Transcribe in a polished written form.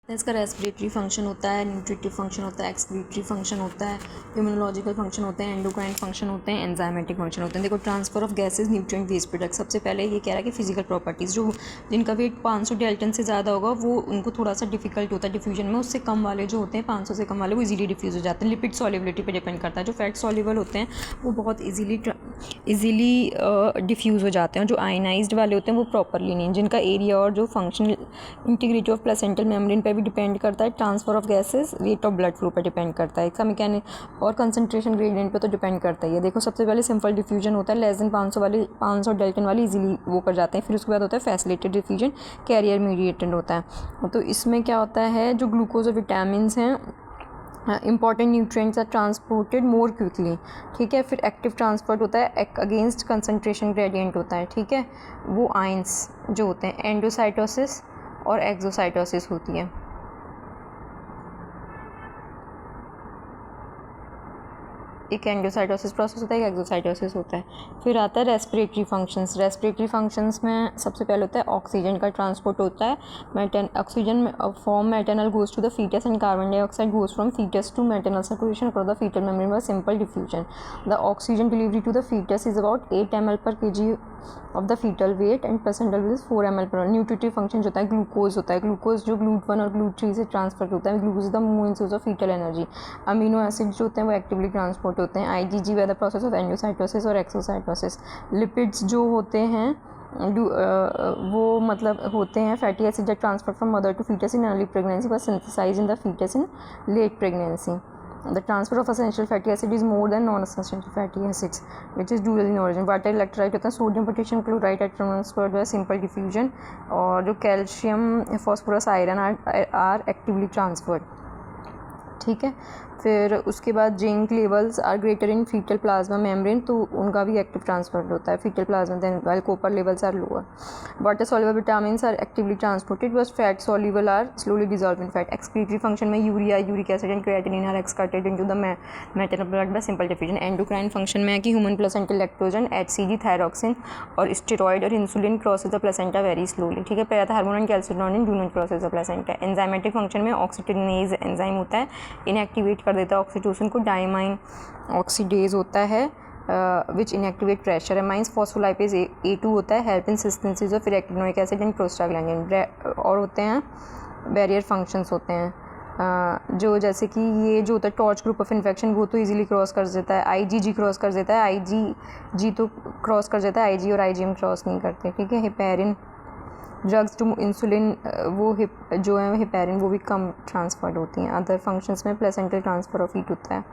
इसका respiratory function होता है, न्यूट्रिटिव फंक्शन होता है, एक्सक्रीटरी फंक्शन होता है, इम्यूनोलॉजिकल फंक्शन होते हैं, एंडोक्राइन फंक्शन होते हैं, एंजाइमेटिक फंक्शन होते हैं। देखो transfer of gases, nutrient, waste product. सबसे पहले ये कह रहा है कि फिजिकल प्रॉपर्टीज़, जो जिनका वेट 500 डेल्टन से ज़्यादा होगा वो उनको थोड़ा सा डिफिकल्ट होता है डिफ्यूजन में। उससे कम वाले जो होते हैं 500 से कम वाले वो इजीली डिफ्यूज़ हो जाते हैं। लिपिड सॉल्युबिलिटी पे डिपेंड करता है। जो फैट सॉल्युबल होते हैं वो बहुत इजीली डिफ्यूज़ हो जाते हैं। जो आयनाइज्ड वाले होते हैं वो प्रॉपरली नहीं। जिनका एरिया और जो functional integrity of placental membrane पे भी डिपेंड करता है। Transfer of gases, rate of blood flow पर डिपेंड करता है। इसका मैकेनिक और कंसंट्रेशन ग्रेडियंट पे तो डिपेंड करता ही है। देखो सबसे पहले सिंपल डिफ्यूजन होता है, लेस देन 500 डेल्टन वाली इजीली वो कर जाते हैं। फिर उसके बाद होता है फैसिलिटेटेड डिफ्यूजन, कैरियर मीडिएटेड होता है। तो इसमें क्या होता है, जो ग्लूकोज और विटामिन हैं, important nutrients are transported more quickly. ठीक है। फिर एक्टिव ट्रांसपोर्ट होता है अगेंस्ट कंसंट्रेशन ग्रेडियंट होता है। ठीक है। वो आयंस जो होते हैं, एंडोसाइटोसिस और एक्सोसाइटोसिस होती है। एक एंडोसाइटोसिस प्रोसेस होता है, एक एक्सोसाइटोसिस होता है। फिर आता है रेस्पिरेटरी फंक्शंस। रेस्पिरेटरी फंक्शंस में सबसे पहले होता है ऑक्सीजन का ट्रांसपोर्ट होता है। Oxygen from maternal goes to the foetus and carbon dioxide goes from foetus to maternal circulation across the foetal membrane by simple diffusion. The oxygen delivery to the foetus is about 8 ml per kg of the foetal weight and placental weight 4 ml per hour। Nutritive function जो होता है glucose होता है। Glucose जो GLUT1 और GLUT3 से transfer होता है। Glucose is the main source of foetal energy. Amino acid जो होते हैं वो एक्टिवली ट्रांसपोर्ट होते हैं। IgG by the process of endocytosis और एक्सोसाइटोसिस। लिपिड्स जो होते हैं वो मतलब होते हैं fatty acid that transfer from mother to foetus in early pregnancy but synthesise in the foetus in late pregnancy. The transfer of essential fatty acid is more than non-essential fatty acids, which is dual in origin. Water electrolyte होता है sodium potassium chloride at transferred by simple diffusion. और जो calcium phosphorus iron are actively transferred. ठीक है। फिर उसके बाद zinc levels are greater in foetal plasma membrane, तो उनका भी एक्टिव ट्रांसफर होता है foetal plasma. Then while copper levels are lower. Water soluble vitamins are actively transported but fat soluble are slowly dissolve in fat. Excretory function में urea, uric acid and creatinine are excreted into the maternal blood by simple diffusion. Endocrine function में है कि human placental lactogen, HCG, thyroxine और steroid और insulin crosses the placenta very slowly. ठीक है। Parathormone and calcitonin do not crosses the placenta. Enzymatic function में oxygenase enzyme होता है, इनएक्टिवेट कर देता है ऑक्सीटोसिन को। डायमाइन ऑक्सीडेज होता है which inactivate pressure. Amines phospholipase A2 होता है, help in synthesis of retinoic acid and prostaglandin. और होते हैं बैरियर फंक्शंस होते हैं जो जैसे कि ये जो होता है टॉर्च ग्रुप ऑफ इन्फेक्शन वो तो इजीली क्रॉस कर देता है। IgG क्रॉस कर देता है, IgG तो क्रॉस कर देता है, IG और IgM क्रॉस नहीं करते। ठीक है। हेपेरिन ड्रग्स टू इंसुलिन वो जो है हेपेरिन वो भी कम ट्रांसफर्ड होती हैं। अदर फंक्शंस में प्लेसेंटल ट्रांसफर ऑफ हीट होता है।